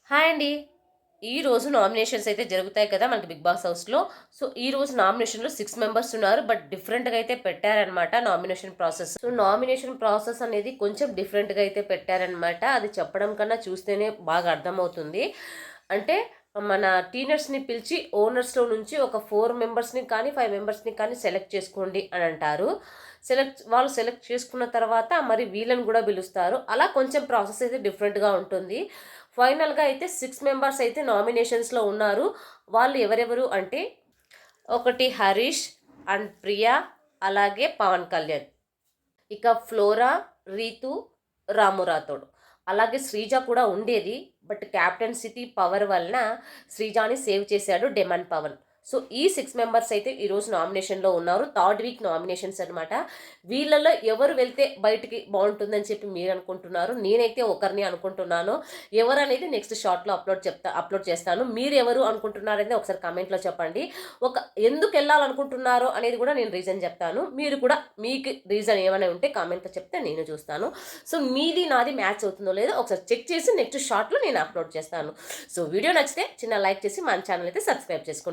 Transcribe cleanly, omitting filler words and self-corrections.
Hi అండి. ఈరోజు nominations అయితే జరుగుతాయి కదా మనకి 'బిగ్ బాస్' హౌస్‌లో. సో, ఈరోజు నామినేషన్‌లో 6 మెంబర్స్ ఉన్నారు. బట్ డిఫరెంట్‌గా అయితే పెట్టారనమాట nomination process. So, nomination process అనేది కొంచెం డిఫరెంట్‌గా అయితే పెట్టారనమాట. అది చెప్పడం కన్నా చూస్తేనే బాగా అర్థమవుతుంది. అంటే మన టీనర్స్‌ని పిలిచి ఓనర్స్‌లో నుంచి ఒక 4 మెంబర్స్‌ని కానీ, 5 మెంబర్స్‌ని కానీ సెలెక్ట్ చేసుకోండి అని అంటారు. వాళ్ళు సెలెక్ట్ చేసుకున్న తర్వాత మరి వీళ్ళని కూడా పిలుస్తారు. అలా కొంచెం ప్రాసెస్ అయితే డిఫరెంట్‌గా ఉంటుంది. ఫైనల్‌గా అయితే 6 మెంబర్స్ అయితే నామినేషన్స్‌లో ఉన్నారు. వాళ్ళు ఎవరెవరు అంటే ఒకటి 'హరీష్' అండ్ 'ప్రియా' అలాగే 'పవన్ కళ్యాణ్'. ఇక 'ఫ్లోరా', 'రీతు', 'రాము రాథోడ్'. అలాగే 'శ్రీజ' కూడా ఉండేది. బట్ క్యాప్టెన్సీ పవర్ వలన 'శ్రీజాని' సేవ్ చేశాడు 'డెమన్ పవన్'. సో, ఈ 6 మెంబర్స్ అయితే ఈరోజు నామినేషన్‌లో ఉన్నారు. థర్డ్ వీక్ నామినేషన్స్ అనమాట. వీళ్ళలో ఎవరు వెళ్తే బయటికి బావుంటుందని చెప్పి మీరనుకుంటున్నారు? నేనైతే ఒకరిని అనుకుంటున్నాను. ఎవరనేది నెక్స్ట్ షార్ట్‌లో అప్లోడ్ చేస్తాను. మీరెవరు అనుకుంటున్నారనేది ఒకసారి కామెంట్‌లో చెప్పండి. ఎందుకెళ్ళాలనుకుంటున్నారో అనేది కూడా నేను రీజన్ చెప్తాను. మీరు కూడా మీకు రీజన్ ఏమైనా ఉంటే కామెంట్‌లో చెప్తే నేను చూస్తాను. సో, మీది నాది మ్యాచ్ అవుతుందో లేదో ఒకసారి చెక్ చేసి నెక్స్ట్ షార్ట్‌లో నేను అప్లోడ్ చేస్తాను. సో, వీడియో నచ్చితే చిన్న లైక్ చేసి మన ఛానల్ అయితే సబ్స్క్రైబ్ చేసుకోండి.